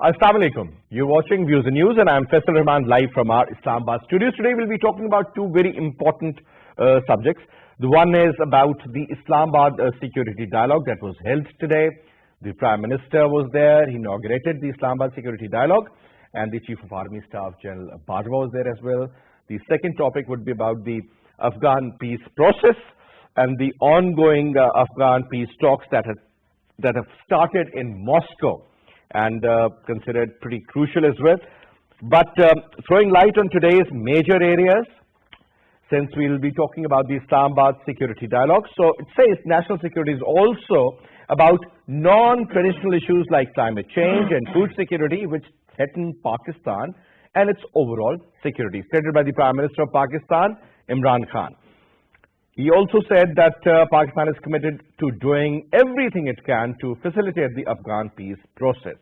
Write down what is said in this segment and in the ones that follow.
Assalamu alaikum. You're watching Views and News and I'm Faisal Rehman live from our Islamabad studios. Today we'll be talking about two very important subjects. The one is about the Islamabad security dialogue that was held today. The Prime Minister was there. He inaugurated the Islamabad security dialogue and the Chief of Army Staff General Bajwa was there as well. The second topic would be about the Afghan peace process and the ongoing Afghan peace talks that have started in Moscow and considered pretty crucial as well. But throwing light on today's major areas, since we will be talking about the Islamabad security dialogue. So it says national security is also about non-traditional issues like climate change and food security, which threaten Pakistan and its overall security, stated by the Prime Minister of Pakistan, Imran Khan. He also said that Pakistan is committed to doing everything it can to facilitate the Afghan peace process.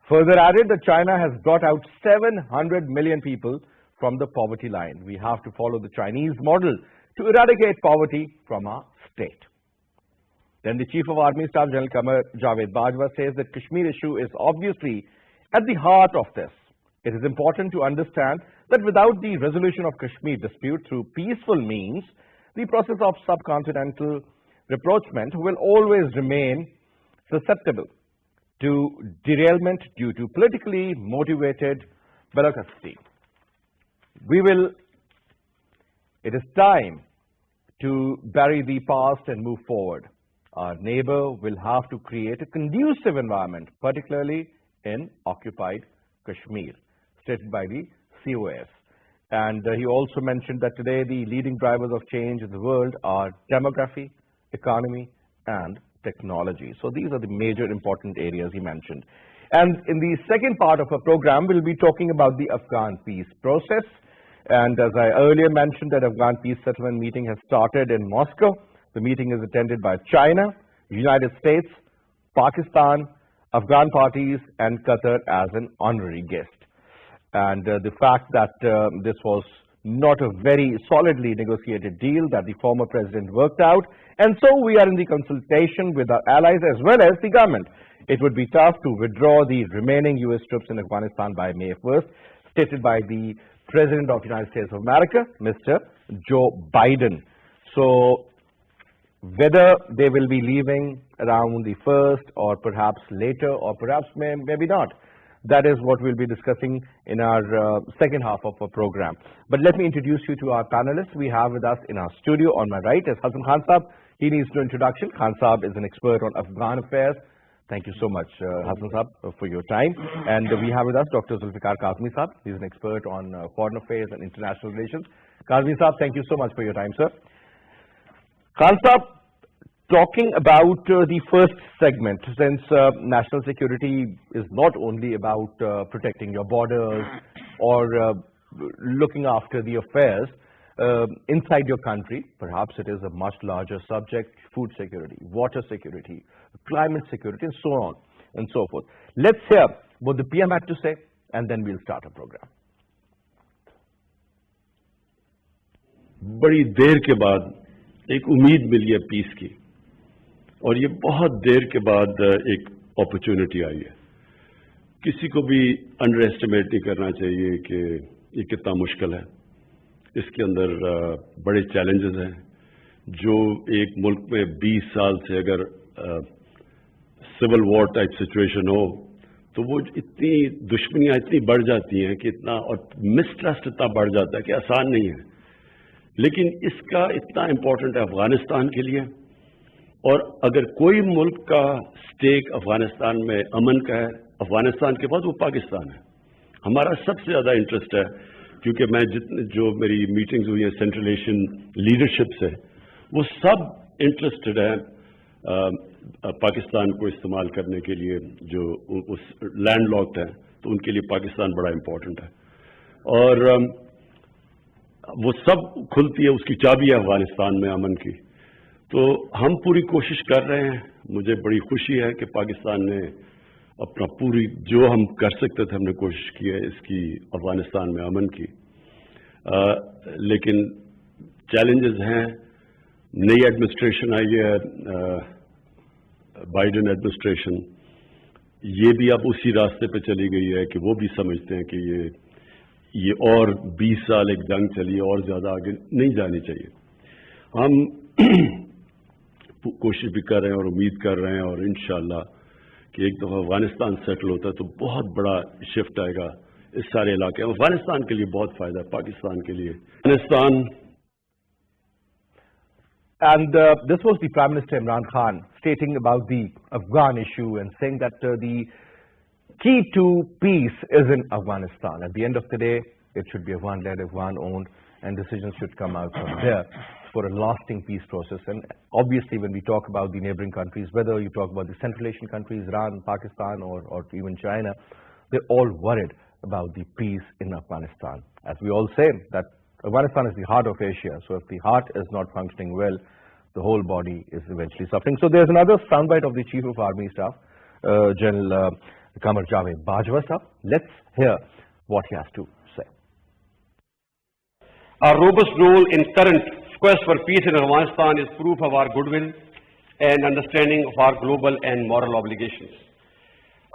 Further added that China has brought out 700 million people from the poverty line. We have to follow the Chinese model to eradicate poverty from our state. Then the Chief of Army Staff General Bajwa says that Kashmir issue is obviously at the heart of this. It is important to understand that without the resolution of Kashmir dispute through peaceful means, the process of subcontinental rapprochement will always remain susceptible to derailment due to politically motivated bureaucracy. It is time to bury the past and move forward. Our neighbor will have to create a conducive environment, particularly in occupied Kashmir, stated by the COAS. And he also mentioned that today the leading drivers of change in the world are demography, economy, and technology. So these are the major important areas he mentioned. And in the second part of our program, we'll be talking about the Afghan peace process. And as I earlier mentioned, that Afghan peace settlement meeting has started in Moscow. The meeting is attended by China, United States, Pakistan, Afghan parties, and Qatar as an honorary guest. And the fact that this was not a very solidly negotiated deal that the former president worked out, and so we are in the consultation with our allies as well as the government. It would be tough to withdraw the remaining US troops in Afghanistan by May 1st, stated by the President of the United States of America, Mr. Joe Biden. So whether they will be leaving around the 1st or perhaps later or perhaps maybe not, that is what we'll be discussing in our second half of our program. But let me introduce you to our panelists. We have with us in our studio on my right is Hassan Khan Saab. He needs no introduction. Khan Saab is an expert on Afghan affairs. Thank you so much, Hassan Saab, for your time. And we have with us Dr. Zulfiqar Kazmi Saab. He's an expert on foreign affairs and international relations. Kazmi Saab, thank you so much for your time, sir. Khan Saab, talking about the first segment, since national security is not only about protecting your borders or looking after the affairs inside your country, perhaps it is a much larger subject: food security, water security, climate security, and so on and so forth. Let's hear what the PM had to say, and then we'll start our program. बड़ी देर के बाद एक उम्मीद मिली है piece की, और ये बहुत देर के बाद एक अपॉर्चुनिटी आई है. किसी को भी अंडर एस्टिमेट नहीं करना चाहिए कि ये कितना मुश्किल है. इसके अंदर बड़े चैलेंजेस हैं. जो एक मुल्क में 20 साल से अगर सिविल वॉर टाइप सिचुएशन हो, तो वो इतनी दुश्मनियां इतनी बढ़ जाती हैं कि इतना, और मिसट्रस्ट इतना बढ़ जाता है कि आसान नहीं है. लेकिन इसका इतना इम्पोर्टेंट है अफगानिस्तान के लिए. और अगर कोई मुल्क का स्टेक अफगानिस्तान में अमन का है, अफगानिस्तान के बाद वो पाकिस्तान है. हमारा सबसे ज़्यादा इंटरेस्ट है, क्योंकि मैं जो मेरी मीटिंग्स हुई हैं सेंट्रल एशियन लीडरशिप से, वो सब इंटरेस्टेड है पाकिस्तान को इस्तेमाल करने के लिए. जो उस लैंड लॉक्ड है, तो उनके लिए पाकिस्तान बड़ा इम्पोर्टेंट है. और वो सब खुलती है, उसकी चाबी है अफगानिस्तान में अमन की. तो हम पूरी कोशिश कर रहे हैं. मुझे बड़ी खुशी है कि पाकिस्तान ने अपना पूरी जो हम कर सकते थे हमने कोशिश की है इसकी अफगानिस्तान में अमन की. लेकिन चैलेंजेस हैं. नई एडमिनिस्ट्रेशन आई है, बाइडेन एडमिनिस्ट्रेशन, ये भी अब उसी रास्ते पे चली गई है कि वो भी समझते हैं कि ये और 20 साल एक जंग चली, और ज्यादा आगे नहीं जानी चाहिए। हम कोशिश भी कर रहे हैं और उम्मीद कर रहे हैं, और इंशाअल्लाह कि एक दफा अफगानिस्तान सेटल होता है तो बहुत बड़ा शिफ्ट आएगा इस सारे इलाके में। अफगानिस्तान के लिए बहुत फायदा है, पाकिस्तान के लिए। Afghanistan And this was the Prime Minister Imran Khan stating about the Afghan issue and saying that the key to peace is in Afghanistan. At the end of the day, it should be Afghan-led, Afghan-owned, and decisions should come out from there for a lasting peace process. And obviously, when we talk about the neighboring countries, whether you talk about the Central Asian countries, Iran, Pakistan, or even China, they're all worried about the peace in Afghanistan. As we all say, that Afghanistan is the heart of Asia, so if the heart is not functioning well, the whole body is eventually suffering. So there's another soundbite of the Chief of Army Staff, General Bajwa sahab. Let's hear what he has to say. Our robust role in current quest for peace in Afghanistan is proof of our goodwill and understanding of our global and moral obligations.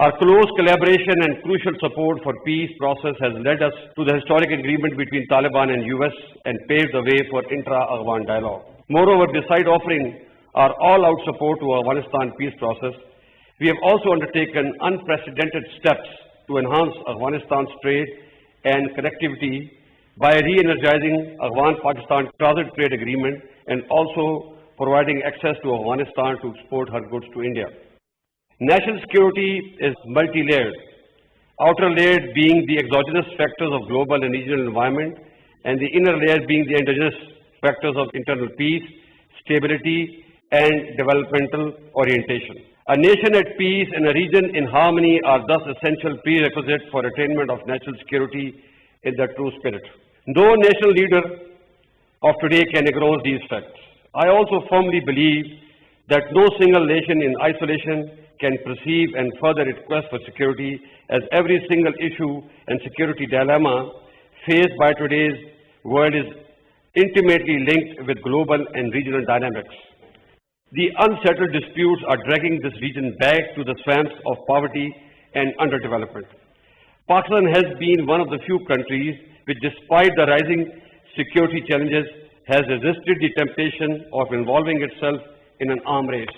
Our close collaboration and crucial support for peace process has led us to the historic agreement between Taliban and US and paved the way for intra-Afghan dialogue. Moreover, beside offering our all-out support to Afghanistan peace process, we have also undertaken unprecedented steps to enhance Afghanistan's trade and connectivity by re-energizing Afghan-Pakistan transit trade agreement and also providing access to Afghanistan to export her goods to India. National security is multi-layered, outer layer being the exogenous factors of global and regional environment, and the inner layer being the endogenous factors of internal peace, stability, and developmental orientation. A nation at peace and a region in harmony are thus essential prerequisites for attainment of national security in the true spirit. No national leader of today can ignore these facts. I also firmly believe that no single nation in isolation can perceive and further its quest for security, as every single issue and security dilemma faced by today's world is intimately linked with global and regional dynamics. The unsettled disputes are dragging this region back to the swamps of poverty and underdevelopment. Pakistan has been one of the few countries which, despite the rising security challenges, has resisted the temptation of involving itself in an arms race.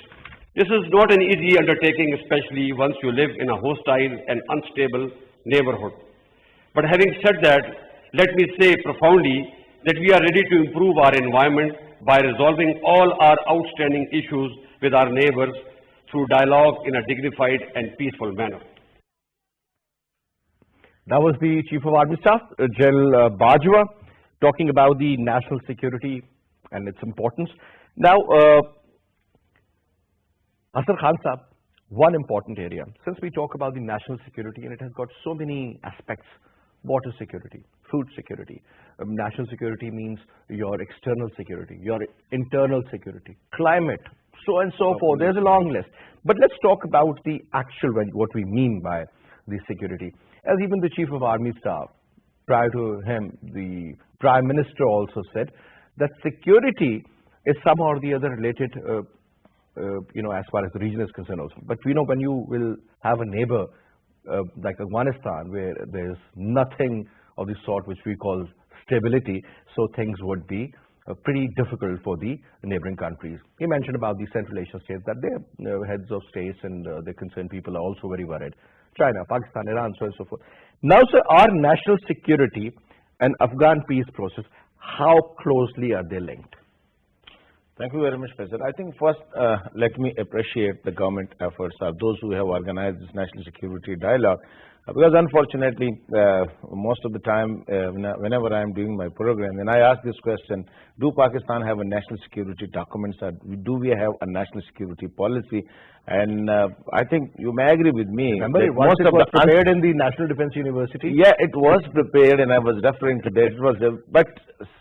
This is not an easy undertaking, especially once you live in a hostile and unstable neighborhood. But having said that, let me say profoundly that we are ready to improve our environment by resolving all our outstanding issues with our neighbors through dialogue in a dignified and peaceful manner. That was the Chief of Army Staff, General Bajwa, talking about the national security and its importance. Now, Hassan Khan sahab, one important area, since we talk about the national security and it has got so many aspects: water security, food security. National security means your external security, your internal security, climate, so and so forth. There's a long list. But let's talk about the actual, what we mean by the security. As even the Chief of Army Staff, prior to him, the Prime Minister also said that security is somehow or the other related as far as the region is concerned also. But when you will have a neighbor like Afghanistan, where there's nothing of the sort which we call stability, so things would be pretty difficult for the neighboring countries. He mentioned about the Central Asian states, that their heads of states and the concerned people are also very worried. China, Pakistan, Iran, so on and so forth. Now, sir, our national security and Afghan peace process, how closely are they linked? Thank you very much, Faisal. I think first, let me appreciate the government efforts of those who have organized this national security dialogue. Because unfortunately, most of the time, whenever I am doing my program, when I ask this question, do Pakistan have a national security documents, or do we have a national security policy? And I think you may agree with me. Remember, most of it was prepared in the National Defense University? Yeah, it was prepared, and I was referring to that. It was, but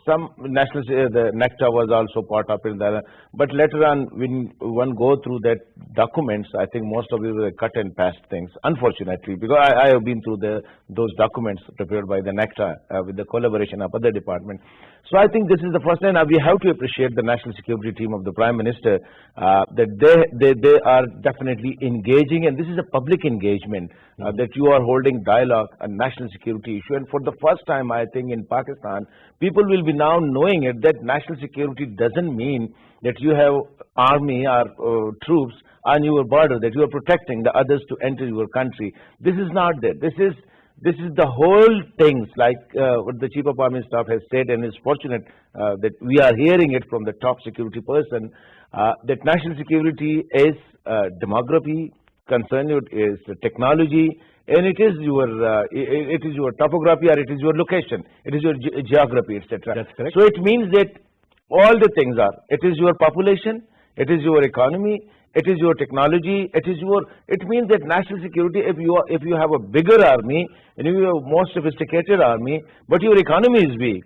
some national, the NECTA was also part of it. But later on, when one go through that documents, I think most of it were cut and paste things, unfortunately, because I have been through those documents prepared by the NECTA with the collaboration of other departments. So I think this is the first time we have to appreciate the national security team of the Prime Minister, that they are definitely engaging, and this is a public engagement, that you are holding dialogue on national security issue. And for the first time, I think, in Pakistan, people will be now knowing it, that national security doesn't mean that you have army or troops on your border, that you are protecting the others to enter your country. This is not that. This is the whole things, like what the Chief of Army Staff has said, and is fortunate that we are hearing it from the top security person, that national security is demography, concerned is technology, and it is your topography, or it is your location, it is your geography, etc. That's correct. So it means that all the things are, it is your population, it is your economy, it is your technology, it means that national security, if you have a bigger army, and if you have a more sophisticated army, but your economy is weak,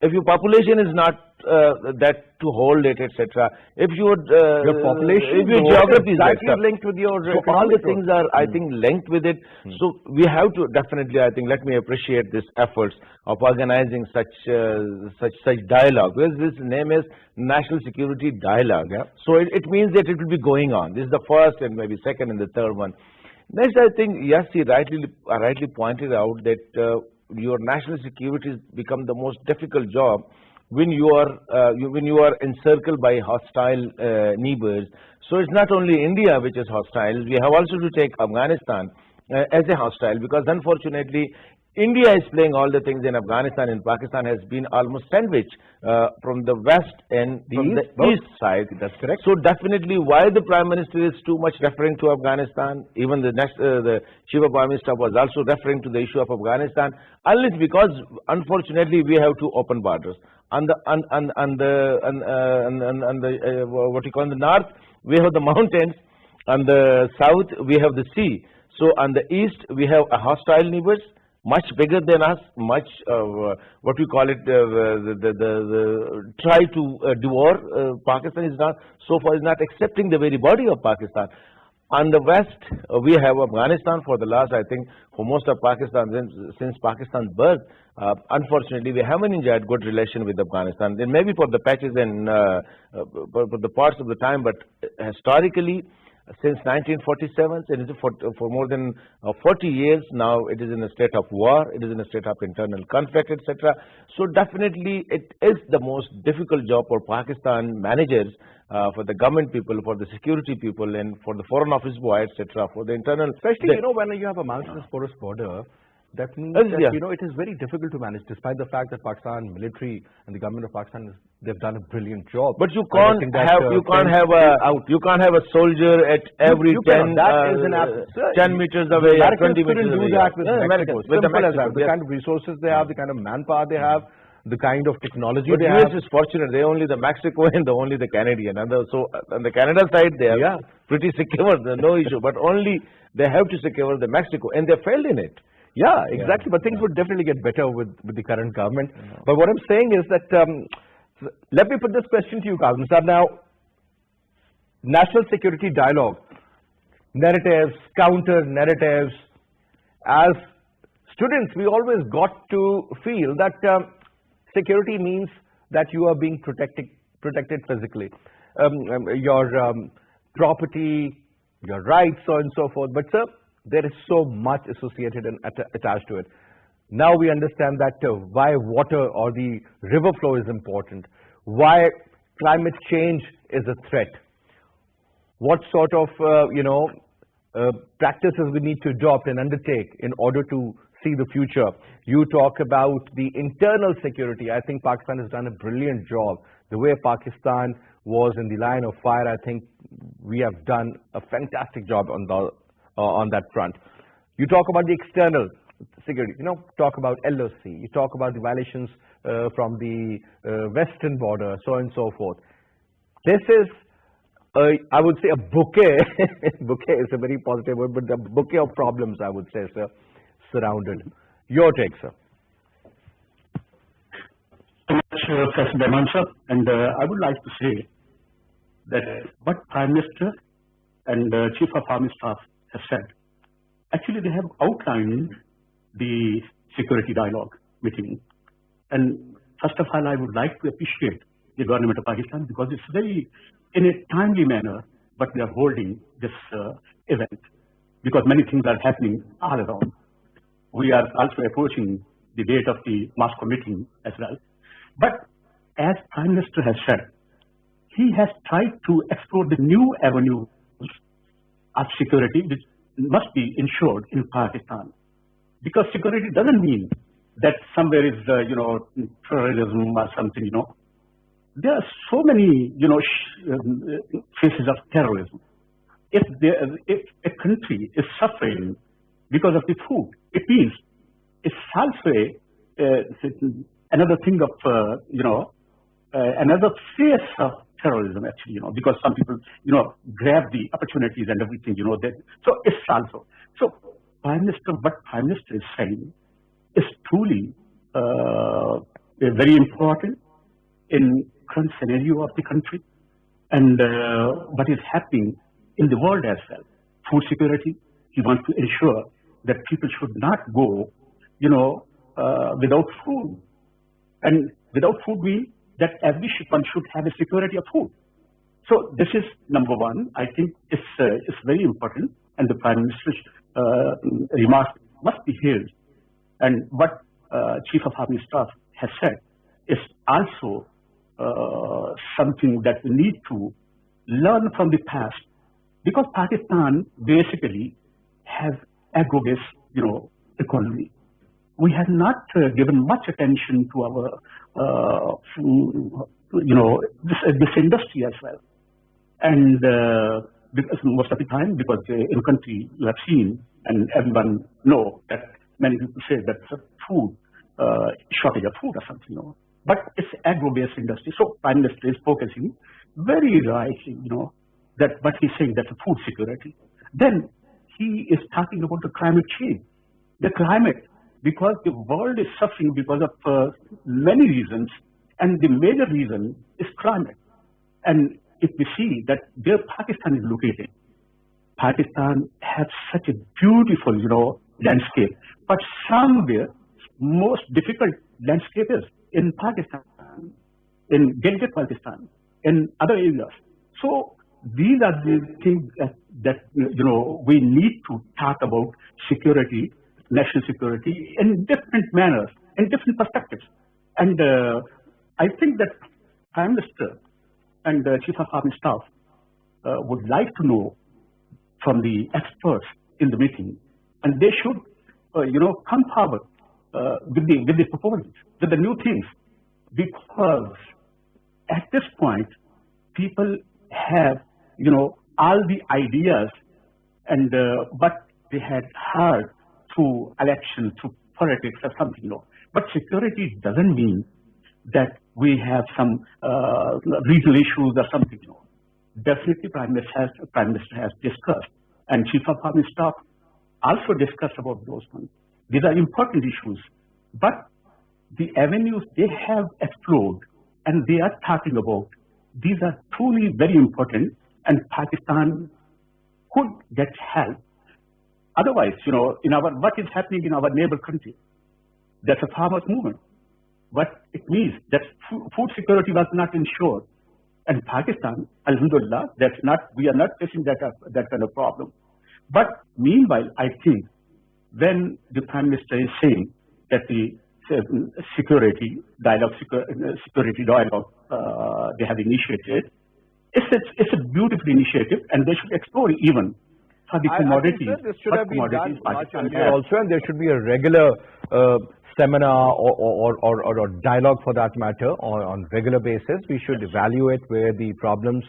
if your population is not that to hold it, etc. If your population, if your geography is exactly linked with your, so all the things are, I think, linked with it. So we have to definitely, I think, let me appreciate this efforts of organizing such dialogue, because this name is National Security Dialogue. So it means that it will be going on. This is the first, and maybe second and the third one. Next, I think, yes, he rightly pointed out that your national security has become the most difficult job when you are encircled by hostile neighbors. So it's not only India which is hostile. We have also to take Afghanistan as a hostile, because unfortunately India is playing all the things in Afghanistan, and Pakistan has been almost sandwiched from the west and from the east side. That's correct. So definitely, why the Prime Minister is too much referring to Afghanistan, even the Chief of Army Staff was also referring to the issue of Afghanistan, only because unfortunately we have two open borders. On the what you call the north, we have the mountains. On the south, we have the sea. So on the east, we have a hostile neighbors, much bigger than us, much what we call it, try to devour. Pakistan is not, so far, is not accepting the very body of Pakistan. On the west, we have Afghanistan for the last, I think, for most of Pakistan, since Pakistan's birth. Unfortunately, we haven't enjoyed good relation with Afghanistan. Then maybe for the patches and for the parts of the time, but historically, since 1947, it is for more than 40 years now, it is in a state of war, it is in a state of internal conflict, etc. So definitely it is the most difficult job for Pakistan managers, for the government people, for the security people, and for the foreign office boy, etc. For the internal, especially when you have a mountainous porous border, that means that, it is very difficult to manage, despite the fact that Pakistan military and the government of Pakistan they've done a brilliant job. But you can't have a soldier at every 10 meters away, 20 meters away. Do that with Mexico. Simple as that. The kind of resources they have, the kind of manpower they have, the kind of technology but they US have. is fortunate. They only the Mexico and only the Canadian. And so on the Canada side, they are pretty secure. No issue. But only they have to secure the Mexico, and they failed in it. Yeah, exactly. But things would definitely get better with the current government. But what I'm saying is that, let me put this question to you, Kazmi sir. Now, national security dialogue, narratives, counter narratives. As students, we always got to feel that security means that you are being protected physically, your property, your rights, so on and so forth. But sir, there is so much associated and attached to it. Now we understand that why water or the river flow is important, why climate change is a threat, what sort of practices we need to adopt and undertake in order to see the future. You talk about the internal security. I think Pakistan has done a brilliant job. The way Pakistan was in the line of fire, I think we have done a fantastic job on that front. You talk about the external security, talk about LOC, you talk about the violations from the western border, so on and so forth. This is, I would say, a bouquet. Bouquet is a very positive word, but the bouquet of problems, I would say, sir, surrounded. Your take, sir. Faisal Rehman, sir, and I would like to say that what Prime Minister and Chief of Army Staff have said, actually they have outlined the security dialogue meeting. And first of all, I would like to appreciate the government of Pakistan, because it's very, in a timely manner, but we are holding this event because many things are happening all around. We are also approaching the date of the Moscow meeting as well. But as Prime Minister has said, he has tried to explore the new avenues of security which must be ensured in Pakistan. Because security doesn't mean that somewhere is, terrorism or something, There are so many, faces of terrorism. If a country is suffering because of the food, it means it's also another thing of, another face of terrorism actually, because some people, grab the opportunities and everything, so it's also. So what Prime Minister is saying is truly very important in current scenario of the country and what is happening in the world as well. Food security, he wants to ensure that people should not go, without food. And without food means that every shipment should have a security of food. So this is number one. I think it's very important, and the Prime Minister's remarks must be heard. And what Chief of Army Staff has said is also something that we need to learn from the past, because Pakistan basically has agro-based, economy. We have not given much attention to our, this industry as well. And because most of the time, because in country you have seen and everyone know that many people say that food, shortage of food or something, but it's agro-based industry. So Prime Minister is focusing very rightly, that what he's saying, that's food security. Then he is talking about the climate change. The climate, because the world is suffering because of many reasons, and the major reason is climate. And if we see that where Pakistan is located, Pakistan has such a beautiful, landscape, but somewhere most difficult landscape is in Pakistan, in Genera, Pakistan, in other areas. So these are the things that we need to talk about security, national security in different manners, in different perspectives. And I think that Prime Minister and the Chief of Army Staff would like to know from the experts in the meeting, and they should, come forward with the proposals, with the new things, because at this point, people have, all the ideas and what they had heard through elections, through politics or something, But security doesn't mean that we have some regional issues or something, Definitely Prime Minister has discussed, and Chief of Army Staff also discussed about those ones. These are important issues, but the avenues they have explored and they are talking about, these are truly very important, and Pakistan could get help. Otherwise, what is happening in our neighbor country, that's a farmers' movement. What it means that food security was not ensured. And Pakistan, alhamdulillah, we are not facing that kind of problem. But meanwhile, I think when the Prime Minister is saying that the security dialogue they have initiated, it's a beautiful initiative, and they should explore even for the commodities. I think, sir, this should have been done much earlier also, and there should be a regular seminar or dialogue for that matter on regular basis. We should evaluate where the problems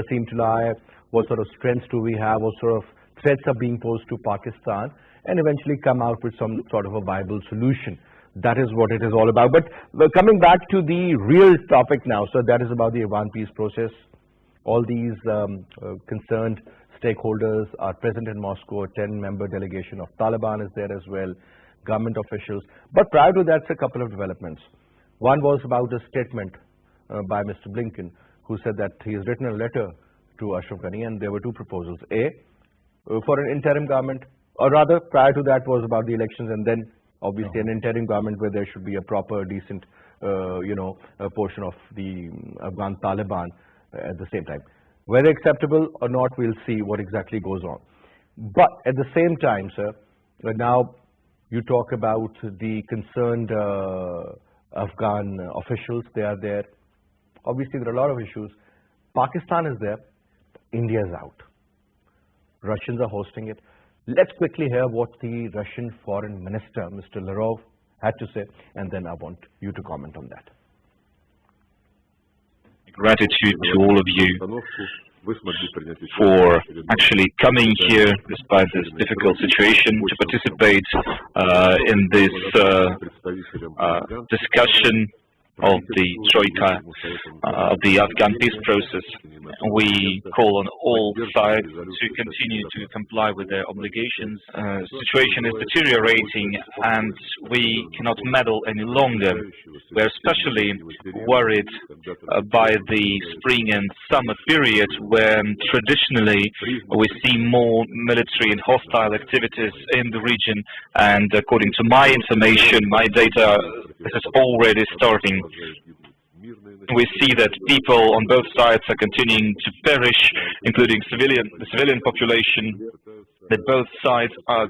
seem to lie, what sort of strengths do we have, what sort of threats are being posed to Pakistan, and eventually come out with some sort of a viable solution. That is what it is all about. But coming back to the real topic now, so that is about the Afghan peace process. All these concerned stakeholders are present in Moscow. A 10-member delegation of Taliban is there as well, government officials. But prior to that, a couple of developments. One was about a statement by Mr. Blinken, who said that he has written a letter to Ashraf Ghani, and there were two proposals. A, for an interim government, or rather prior to that was about the elections, and then obviously an interim government where there should be a proper, decent, a portion of the Afghan Taliban at the same time. Whether acceptable or not, we'll see what exactly goes on. But at the same time, sir, now you talk about the concerned Afghan officials. They are there. Obviously, there are a lot of issues. Pakistan is there. India is out. Russians are hosting it. Let's quickly hear what the Russian Foreign Minister, Mr. Lavrov, had to say, and then I want you to comment on that. Gratitude to all of you for actually coming here despite this difficult situation to participate in this discussion of the Troika, of the Afghan peace process. We call on all sides to continue to comply with their obligations. Situation is deteriorating and we cannot meddle any longer. We're especially worried by the spring and summer period when traditionally we see more military and hostile activities in the region, and according to my information, my data, this is already starting. We see that people on both sides are continuing to perish, including the civilian population. That both sides are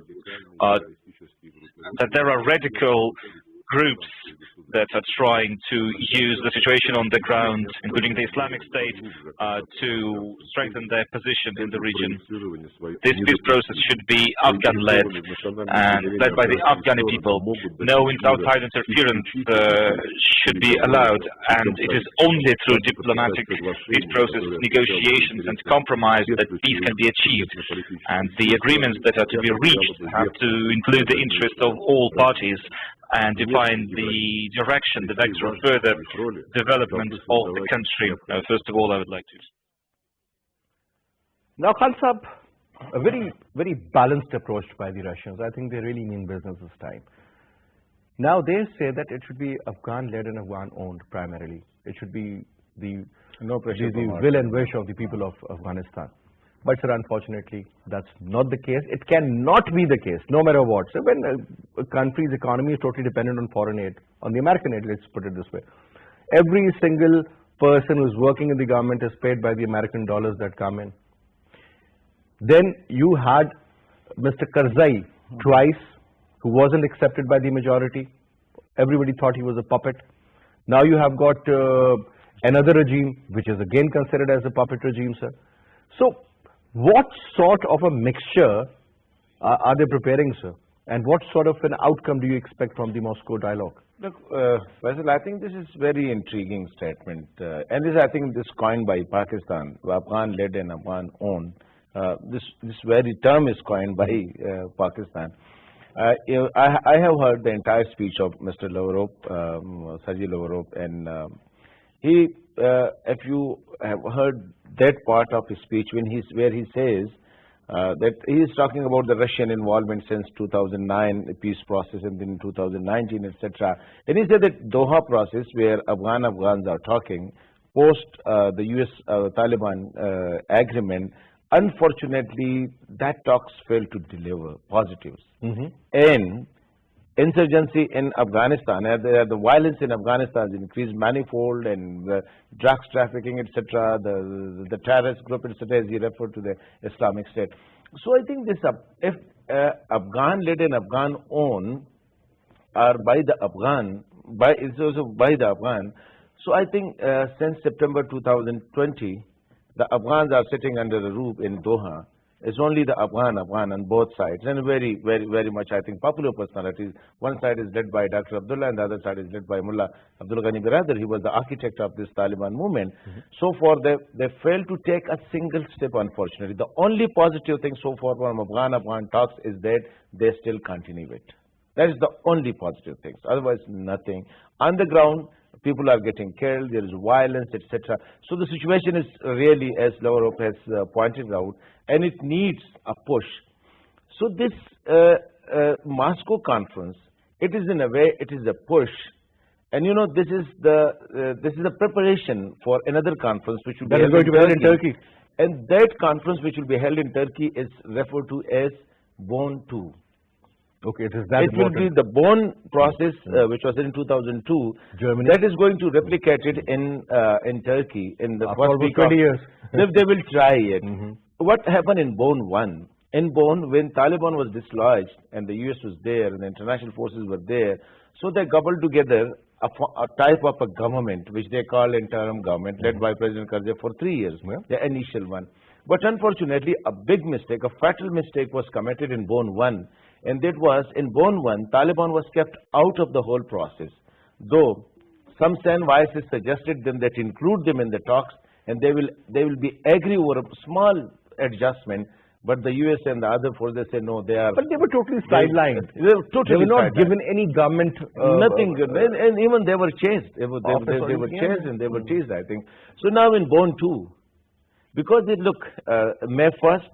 that there are radical groups that are trying to use the situation on the ground, including the Islamic State, to strengthen their position in the region. This peace process should be Afghan-led and led by the Afghani people. No outside interference should be allowed, and it is only through diplomatic peace process, negotiations and compromise that peace can be achieved. And the agreements that are to be reached have to include the interest of all parties and define the direction, the vector of further development of the country. First of all, I would like to. Now, Khan Sahab, a very balanced approach by the Russians. I think they really mean business this time. Now, they say that it should be Afghan-led and Afghan-owned primarily. It should be the will and wish of the people of Afghanistan. But sir, unfortunately, that's not the case. It cannot be the case, no matter what. So when a country's economy is totally dependent on foreign aid, on the American aid, let's put it this way. Every single person who's working in the government is paid by the American dollars that come in. Then you had Mr. Karzai twice, who wasn't accepted by the majority. Everybody thought he was a puppet. Now you have got another regime, which is again considered as a puppet regime, sir. So, what sort of a mixture are they preparing, sir? And what sort of an outcome do you expect from the Moscow dialogue? Look, Faisal, I think this is very intriguing statement. And this, I think, this coined by Pakistan, Afghan-led and Afghan-owned. This very term is coined by Pakistan. I have heard the entire speech of Mr. Lavrov, Sergey Lavrov, and he, if you have heard that part of his speech where he says that he is talking about the Russian involvement since 2009, the peace process, and then 2019, etc. And he said that Doha process, where Afghans are talking, post the US Taliban agreement, unfortunately, that talks failed to deliver positives. And insurgency in Afghanistan, the violence in Afghanistan has increased manifold, and drugs trafficking, etc., the terrorist group, etc., as he referred to the Islamic State. So I think this, if Afghan-led and Afghan-owned are by the Afghan, it's also by the Afghan. So I think since September 2020, the Afghans are sitting under the roof in Doha. It's only the Afghan on both sides, and very much, I think, popular personalities. One side is led by Dr. Abdullah, and the other side is led by Mullah Abdul Ghani Biradar. He was the architect of this Taliban movement. So far, they failed to take a single step, unfortunately. The only positive thing so far from Afghan talks is that they still continue it. That is the only positive things. Otherwise, nothing. On the ground, people are getting killed, there is violence, etc. So the situation is really, as Lavrov has pointed out, and it needs a push. So this Moscow conference, it is in a way, it is a push. And you know, this is the preparation for another conference which will be held in Turkey. And that conference which will be held in Turkey is referred to as Bone 2. Okay, it is that It will be the Bonn process, which was in 2002. Germany. That is going to replicate it in Turkey in the After first almost week 20 years. They will try it. What happened in Bonn 1? In Bonn, when Taliban was dislodged and the US was there and the international forces were there, so they coupled together a type of a government which they call interim government, led by President Karzai for 3 years, the initial one. But unfortunately, a big mistake, a fatal mistake was committed in Bonn 1, and that was in Bonn 1, Taliban was kept out of the whole process. Though some voices suggested them that include them in the talks, and they will be agree over a small adjustment. But the US and the other forces say no, they are. But they were totally sidelined. They were not given any government. Nothing good, and even they were chased. They were chased and they were chased, I think. So now in Bonn 2, because they look May 1st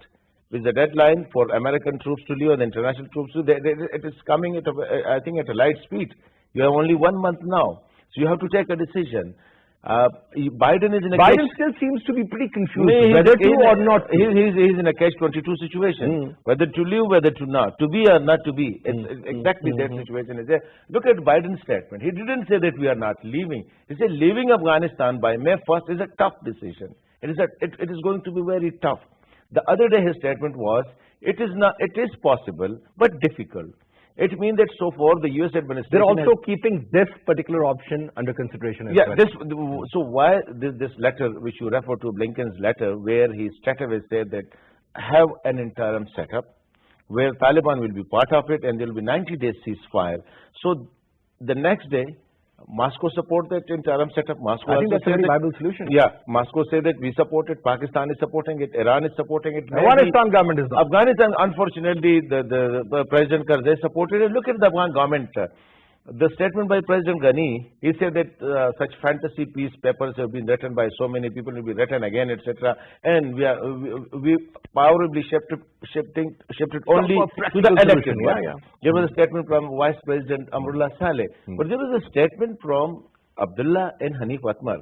is the deadline for American troops to leave and international troops to. It is coming at I think at a light speed. You have only 1 month now, so you have to take a decision. Biden is in a Biden still seems to be pretty confused whether to or not. He's in a catch-22 situation. Whether to leave, whether to not, to be or not to be. It's exactly that situation is there. Look at Biden's statement. He didn't say that we are not leaving. He said leaving Afghanistan by May 1st is a tough decision. It is going to be very tough. The other day his statement was it is possible but difficult. It means that so far the US administration they're also keeping this particular option under consideration as well. So why this letter which you refer to, Blinken's letter, where he straightaway said that have an interim setup where Taliban will be part of it and there will be 90 days ceasefire. So the next day Moscow support that interim setup. Moscow I think that's a very viable solution. Yeah, Moscow say that we support it, Pakistan is supporting it, Iran is supporting it. Afghanistan government is not. Afghanistan, unfortunately, the President Karzai supported it. Look at the Afghan government. The statement by President Ghani, he said that such fantasy peace papers have been written by so many people, will be written again, etc. And we powerfully shifted only to the elected one. There was a statement from Vice President Amrullah Saleh, but there was a statement from Abdullah and Hanif Atmar.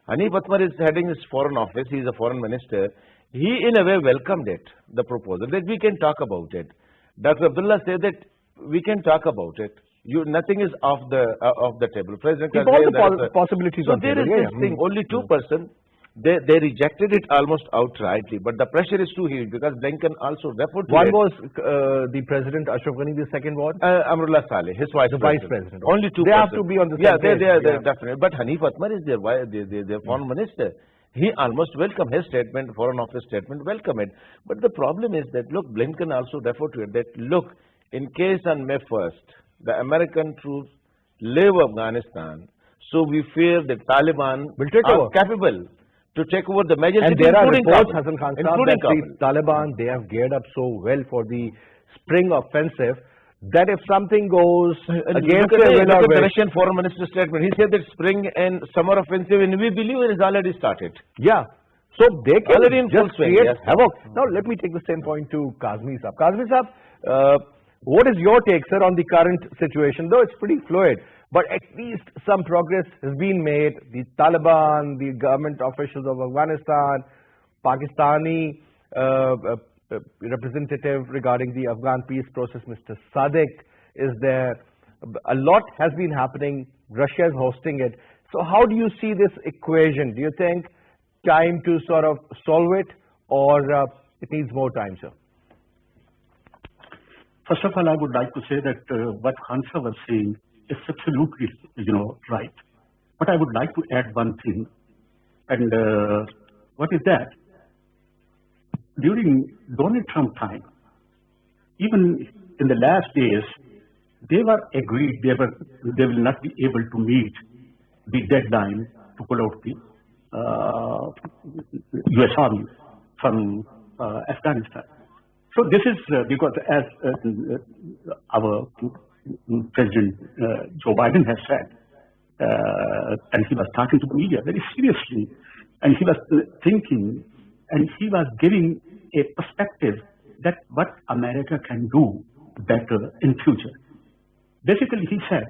Hanif Atmar is heading his foreign office. He is a foreign minister. He, in a way, welcomed it, the proposal, that we can talk about it. Dr. Abdullah said that we can talk about it. Nothing is off the table. President Keep all the possibilities so on there table. is this thing. Only 2%. They rejected it almost outrightly, but the pressure is too huge because Blinken also referred to One it. was the President Ashraf Ghani, the second was Amrullah Saleh, his vice president. Only 2%. They have to be on the same page. They're definitely. But Hanif Atmar is their foreign minister. He almost welcomed his statement, foreign office statement, welcome it. But the problem is that, look, Blinken also referred to it, that, look, in case on May 1st, the American troops leave Afghanistan, so we fear that Taliban will take are over. Capable to take over the major cities, there are reports, Kabul, Hassan Khan, that the Taliban, they have geared up so well for the spring offensive that if something goes against their will or the Russian foreign minister statement, he said that spring and summer offensive, and we believe it has already started. Yeah. So they can already just create havoc. Now let me take the same point to Kazmi Sahab. Kazmi Sahab, what is your take, sir, on the current situation? Though it's pretty fluid, but at least some progress has been made. The Taliban, the government officials of Afghanistan, Pakistani representative regarding the Afghan peace process, Mr. Sadiq, is there. A lot has been happening. Russia is hosting it. So how do you see this equation? Do you think time to sort of solve it, or it needs more time, sir? First of all, I would like to say that what Hansa was saying is absolutely, right. But I would like to add one thing, and what is that? During Donald Trump time, even in the last days, they were agreed they will not be able to meet the deadline to pull out the U.S. Army from Afghanistan. So this is because, as our President Joe Biden has said, and he was talking to the media very seriously, and he was thinking, and he was giving a perspective that what America can do better in future. Basically, he said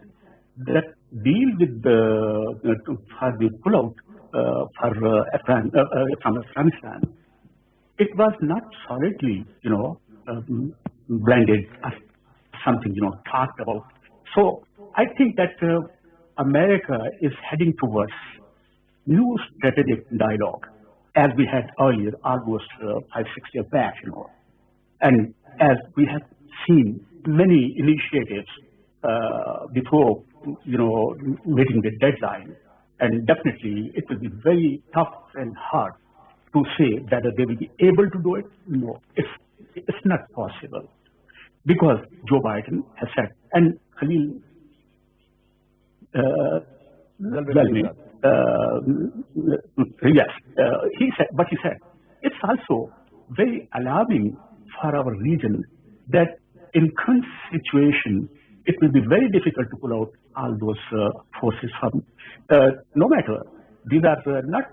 that deal with for the pullout from Afghanistan, it was not solidly, blended, something, talked about. So I think that America is heading towards new strategic dialogue, as we had earlier, almost 5-6 years back, and as we have seen many initiatives before, meeting the deadline, and definitely it will be very tough and hard to say whether they will be able to do it. No, it's not possible, because Joe Biden has said, and Khalil he said, it's also very alarming for our region that in current situation, it will be very difficult to pull out all those forces from, no matter, these are not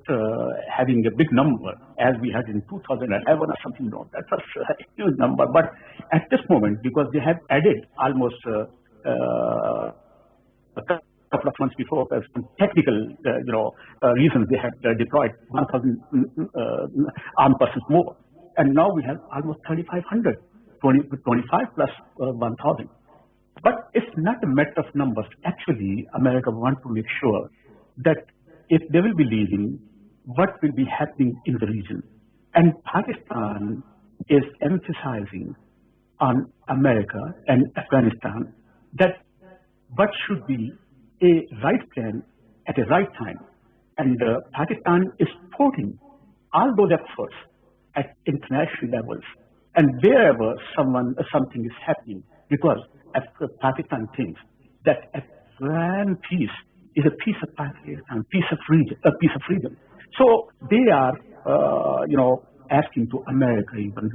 having a big number as we had in 2011 or something, that was a huge number, but at this moment, because they have added almost a couple of months before, some technical, reasons, they had deployed 1,000 armed persons more, and now we have almost 3,500, 25 plus 1,000. But it's not a matter of numbers. Actually, America wants to make sure that if they will be leaving, what will be happening in the region. And Pakistan is emphasizing on America and Afghanistan that what should be a right plan at a right time. And Pakistan is supporting all those efforts at international levels. And wherever something is happening, because Pakistan thinks that Afghan peace is a piece of Pakistan, piece of freedom. So they are, asking to America even,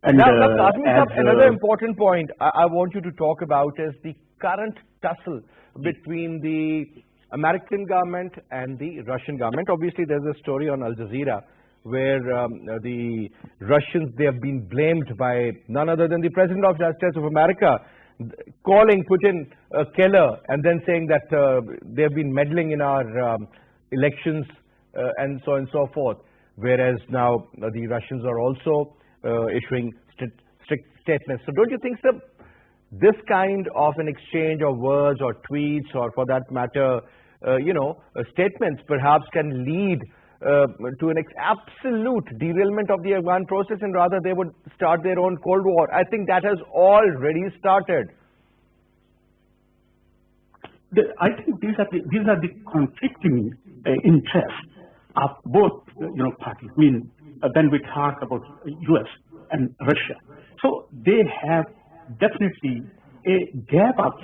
And now, another important point I want you to talk about is the current tussle between the American government and the Russian government. Obviously, there's a story on Al Jazeera where the Russians, they have been blamed by none other than the President of the United States of America, calling Putin a killer and then saying that they have been meddling in our elections and so on and so forth. Whereas now the Russians are also issuing strict statements. So don't you think, sir, this kind of an exchange of words or tweets, or for that matter, statements perhaps can lead to an absolute derailment of the Afghan process, and rather they would start their own Cold War? I think that has already started. I think these are the conflicting interests of both parties. I mean, when we talk about U.S. and Russia, so they have definitely a gap of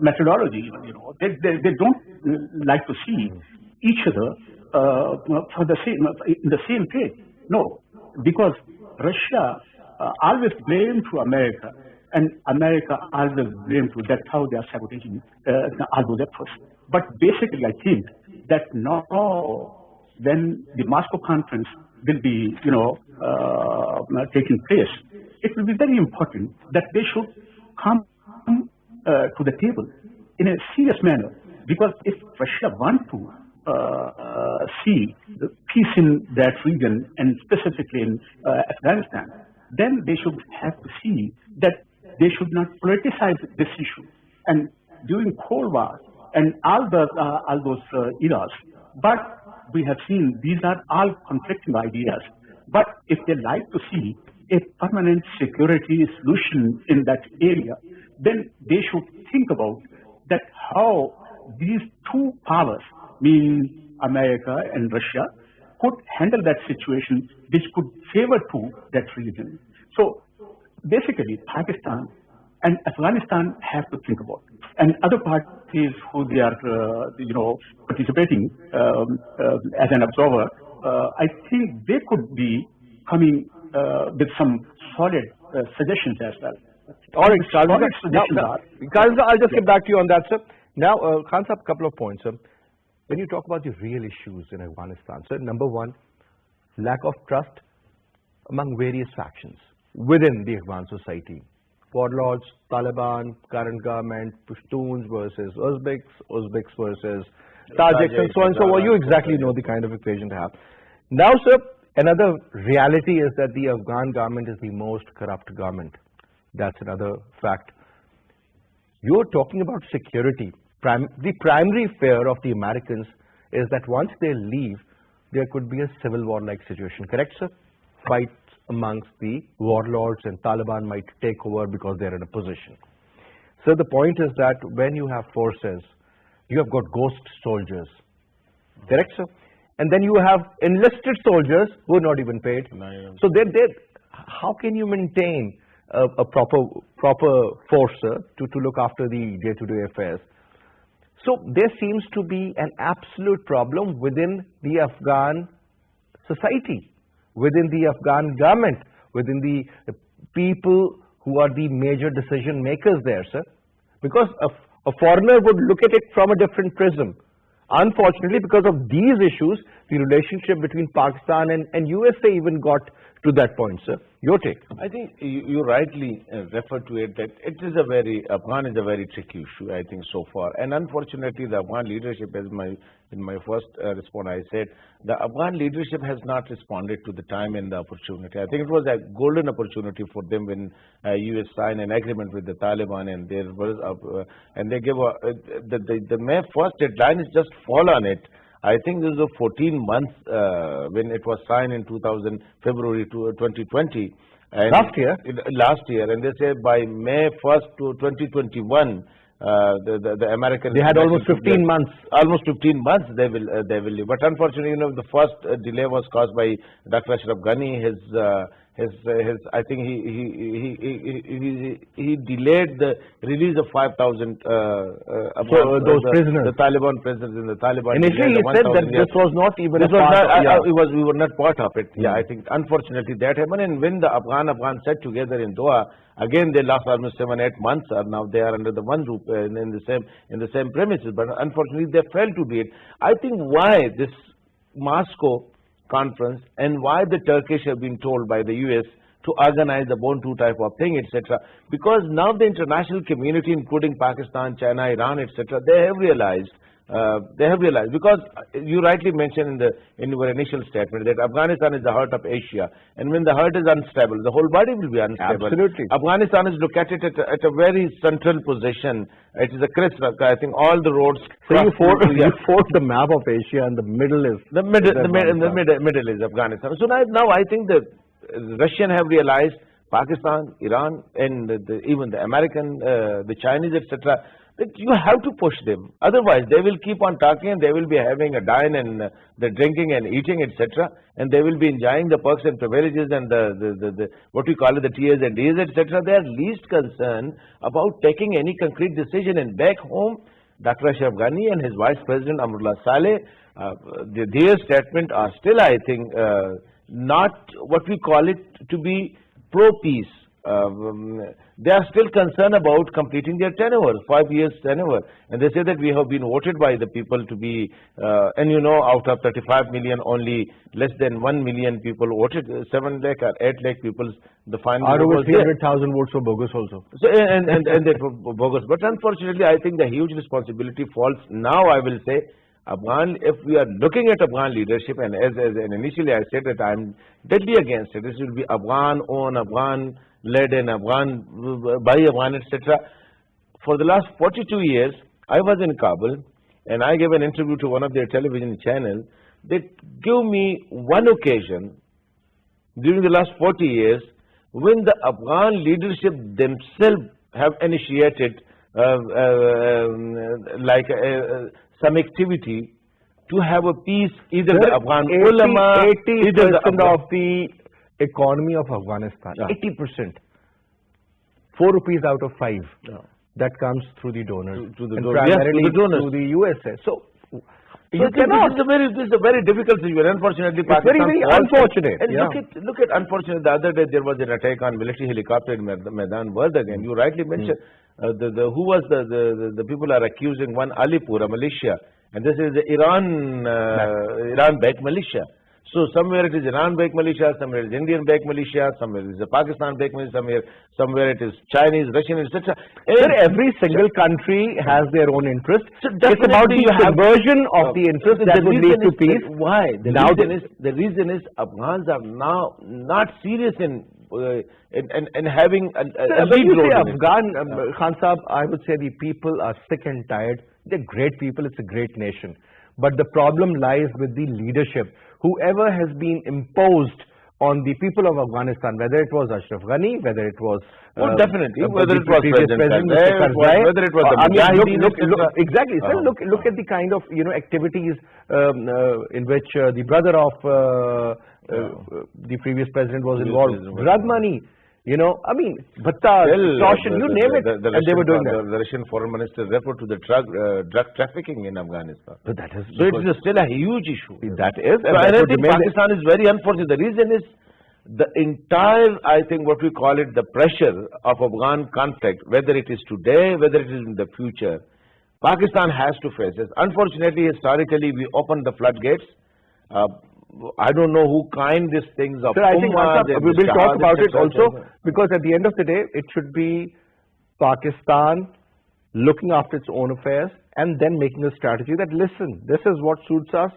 methodology. They don't like to see each other for in the same page. No, because Russia always blamed to America, and America always blamed to. That's how they are sabotaging all those efforts. But basically, I think that now, when the Moscow conference will be, taking place, it will be very important that they should come to the table in a serious manner. Because if Russia wants to see the peace in that region, and specifically in Afghanistan, then they should have to see that they should not politicize this issue. And during Cold War and all those eras, but we have seen these are all conflicting ideas. But if they like to see a permanent security solution in that area, then they should think about that how these two powers, meaning America and Russia, could handle that situation, which could favor to that region. So basically, Pakistan and Afghanistan have to think about, and other parties who they are, participating as an observer. I think they could be coming with some solid suggestions as well. All right, Khalil, I'll just get back to you on that, sir. Now, Khan Sahab, a couple of points, sir. When you talk about the real issues in Afghanistan, sir, number one, lack of trust among various factions within the Afghan society. Warlords, Taliban, current government, Pashtuns versus Uzbeks, Uzbeks versus Tajiks, and so on and so on. You exactly know the kind of equation to have. Now, sir, another reality is that the Afghan government is the most corrupt government That's another fact. You're talking about security. The primary fear of the Americans is that once they leave, there could be a civil war-like situation. Correct, sir? Fights amongst the warlords and Taliban might take over because they're in a position. So the point is that when you have forces, you have got ghost soldiers. Correct, sir? And then you have enlisted soldiers who are not even paid. So how can you maintain a proper force, sir, to look after the day-to-day affairs? So there seems to be an absolute problem within the Afghan society, within the Afghan government, within the people who are the major decision makers there, sir. Because a foreigner would look at it from a different prism. Unfortunately, because of these issues, the relationship between Pakistan and USA even got to that point, sir. Your take? I think you rightly refer to it that Afghan is a very tricky issue, I think, so far. And unfortunately, the Afghan leadership, as in my first response, I said, the Afghan leadership has not responded to the time and the opportunity. I think it was a golden opportunity for them when US signed an agreement with the Taliban, and there was and they gave the May 1st deadline is just fall on it. I think this is a 14 months when it was signed in February 2020. And last year, and they say by May 1st to 2021, the American they had almost 15 months. Almost 15 months they will leave. But unfortunately, the first delay was caused by Dr. Ashraf Ghani. I think he delayed the release of 5,000 those prisoners, the Taliban prisoners in the Taliban. Initially, he said that this was not even a part we were not part of it. Yeah, I think unfortunately that happened. And when the Afghan sat together in Doha, again they lost almost 7-8 months. Now they are under the one roof in the same premises. But unfortunately, they failed to do it. I think why this Moscow conference and why the Turkish have been told by the US to organize the Bond 2 type of thing, etc. Because now the international community, including Pakistan, China, Iran, etc., they have realized because you rightly mentioned in your initial statement that Afghanistan is the heart of Asia, and when the heart is unstable, the whole body will be unstable. Absolutely. Afghanistan is located at a very central position. It is a crest. I think all the roads. So you force the map of Asia, and the middle is the middle is Afghanistan. So now I think the Russian have realized, Pakistan, Iran, and even the American, the Chinese, etc., that you have to push them. Otherwise, they will keep on talking, and they will be having a dine and the drinking and eating, etc., and they will be enjoying the perks and privileges and the what we call it, the T's and D's, etc. They are least concerned about taking any concrete decision. And back home, Dr. Ashraf Ghani and his Vice President Amrullah Saleh, their statement are still, I think, not what we call it to be pro-peace. They are still concerned about completing their tenure, 5 years tenure. And they say that we have been voted by the people to be, and out of 35 million, only less than 1 million people voted, 7 lakh or 8 lakh people, the final vote was 300,000 votes were bogus also. So, and they were bogus. But unfortunately, I think the huge responsibility falls now, I will say, Afghan, if we are looking at Afghan leadership, and and initially I said that I am deadly against it. This will be Afghan-owned, Afghan-led, and Afghan by Afghan, etc. For the last 42 years, I was in Kabul, and I gave an interview to one of their television channels. They give me one occasion during the last 40 years when the Afghan leadership themselves have initiated some activity to have a peace, either the Afghan ulama, 80% of the economy of Afghanistan, 80%, 4 rupees out of 5, that comes through the donors, primarily through the USA. So you cannot. This is a very difficult situation. Unfortunately, it's very unfortunate. And look at unfortunately, the other day there was an attack on military helicopter in Maidan Vardag, and you rightly mentioned the people are accusing one Alipur, a militia, and this is the Iran-backed militia. So somewhere it is Iran-backed militia, somewhere it is Indian-backed militia, somewhere it is a Pakistan-backed militia, somewhere it is Chinese, Russian, etc. Every single country has their own interest. So it's about the conversion of the interest that would lead to peace. Why? The reason is Afghans are now not serious in and having a When lead you role say in it. Afghan, Khan Saab, I would say the people are sick and tired. They're great people. It's a great nation. But the problem lies with the leadership. Whoever has been imposed on the people of Afghanistan, whether it was Ashraf Ghani, whether it was definitely, whether the it was previous President Mr. Karzai, Karzai, whether it was the I mean, Mujahideen, look, exactly. So look at the kind of activities in which the brother of the previous president was involved. Drug money, I mean, bhatta, extortion, you name it, and they were doing that. The Russian foreign minister referred to the drug trafficking in Afghanistan. So that is So it is still a huge issue. That is, So I think Pakistan is very unfortunate. The reason is the entire, I think what we call it, the pressure of Afghan conflict, whether it is today, whether it is in the future, Pakistan has to face it. Unfortunately, historically, we opened the floodgates. I don't know who kind these things of. Sir, I think we will talk about it also, because at the end of the day, it should be Pakistan looking after its own affairs and then making a strategy that, listen, this is what suits us,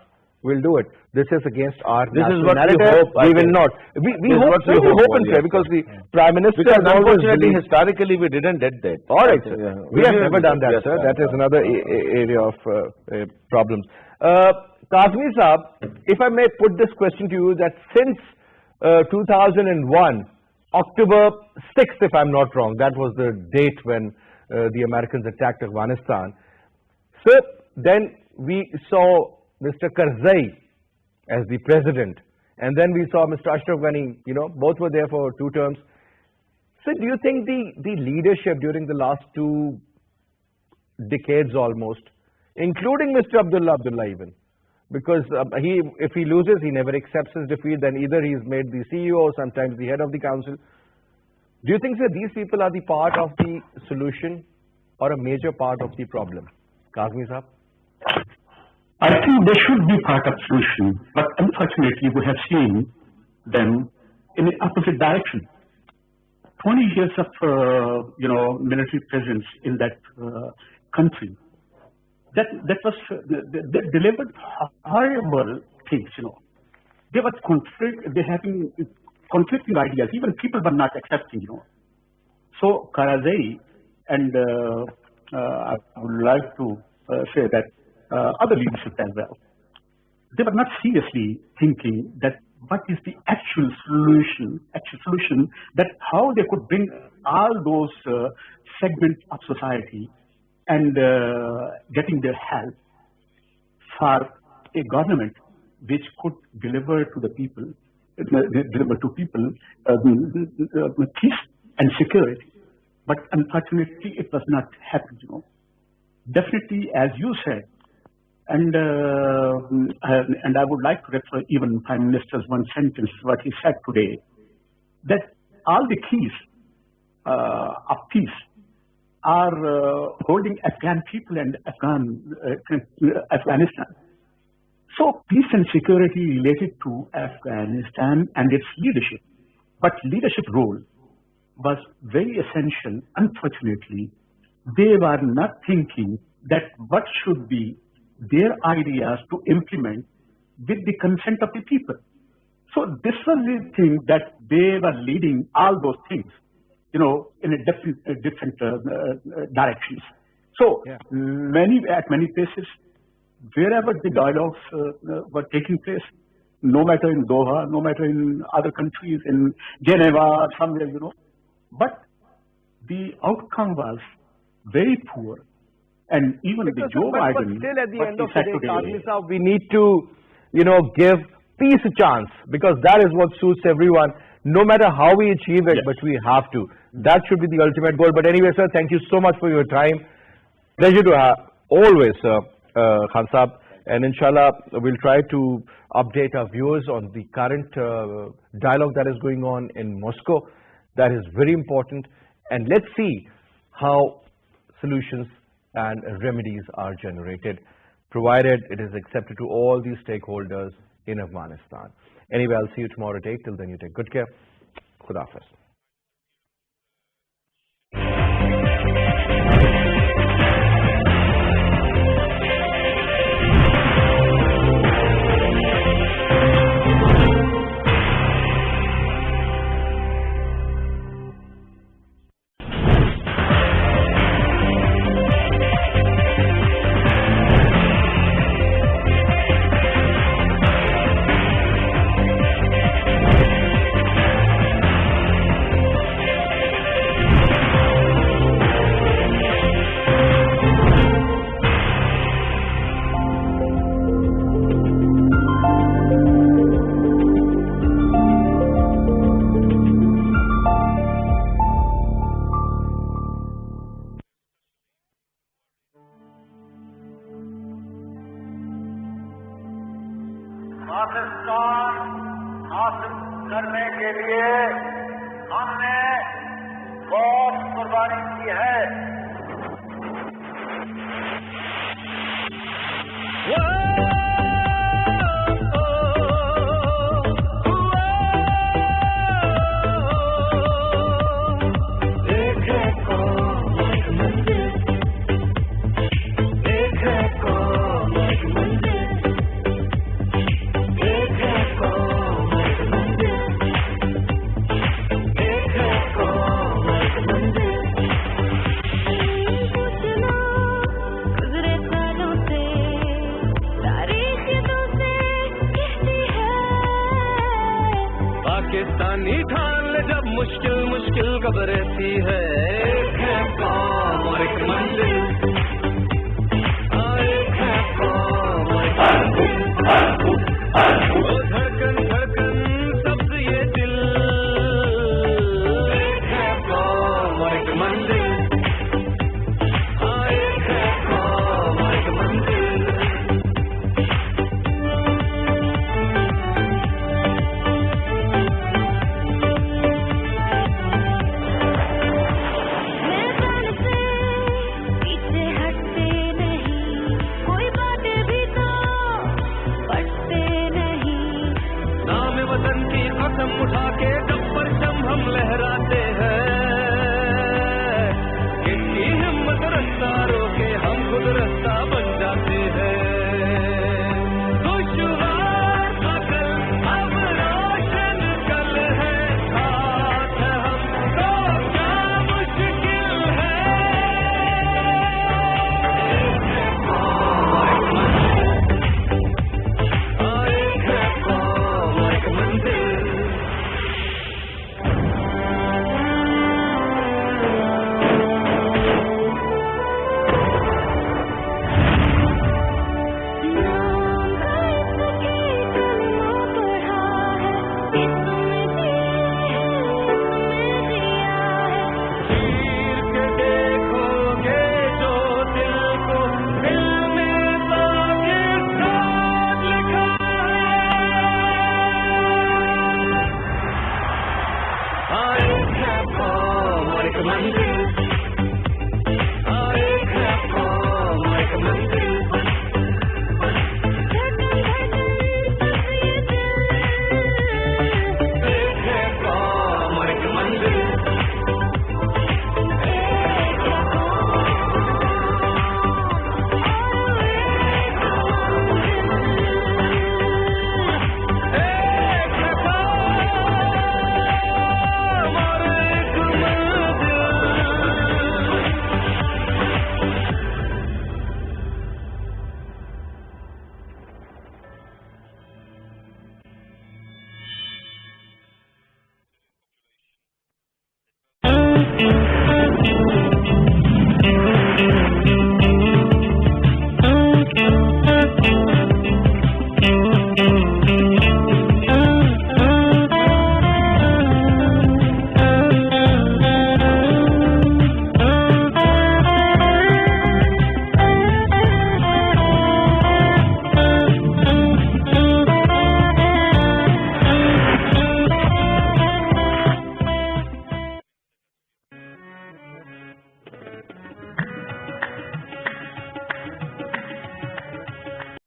we'll do it. This is against our national narrative. We will not. We hope and pray, because the Prime Minister has always unfortunately, historically, we didn't did that. All right, sir. We have never done that, sir. That is another area of problems. Kazmi Saab, if I may put this question to you, that since 2001, October 6th, if I'm not wrong, that was the date when the Americans attacked Afghanistan. So then we saw Mr. Karzai as the president, and then we saw Mr. Ashraf Ghani, both were there for 2 terms. So do you think the leadership during the last 2 decades almost, including Mr. Abdullah even, because if he loses, he never accepts his defeat, then either he's made the CEO or sometimes the head of the council. Do you think that these people are the part of the solution or a major part of the problem? Kazmi Saab? I think they should be part of the solution, but unfortunately we have seen them in the opposite direction. 20 years of military presence in that country, that was they delivered horrible things. They were having conflicting ideas. Even people were not accepting. So Karzai, and I would like to say that other leadership as well, they were not seriously thinking that what is the actual solution, that how they could bring all those segments of society and getting their help for a government which could deliver to people peace and security. But unfortunately, it was not happening. Definitely, as you said, and I would like to refer even Prime Minister's one sentence, what he said today, that all the keys of peace are holding Afghan people and Afghanistan. So peace and security related to Afghanistan and its leadership. But leadership role was very essential. Unfortunately, they were not thinking that what should be their ideas to implement with the consent of the people. So this was the thing that they were leading all those things, in a different directions. So at many places, wherever the dialogues were taking place, no matter in Doha, no matter in other countries, in Genera or somewhere, but the outcome was very poor. And even the Joe Biden, still at the end of the day, we need to, give peace a chance, because that is what suits everyone, no matter how we achieve it, but we have to. That should be the ultimate goal. But anyway, sir, thank you so much for your time. Pleasure to have always, Khan Saab. And inshallah, we'll try to update our viewers on the current dialogue that is going on in Moscow. That is very important. And let's see how solutions and remedies are generated, provided it is accepted to all the stakeholders in Afghanistan. Anyway, I'll see you tomorrow at 8. Till then, you take good care. Khuda Hafiz. तारीख की है। पाकिस्तानी ठान ले जब मुश्किल मुश्किल कब रहती है, एक है कौम और एक मंजिल, एक है कौम और एक मंजिल, वो धड़कन धड़कन सबसे ये दिल, एक है कौम और एक मंजिल।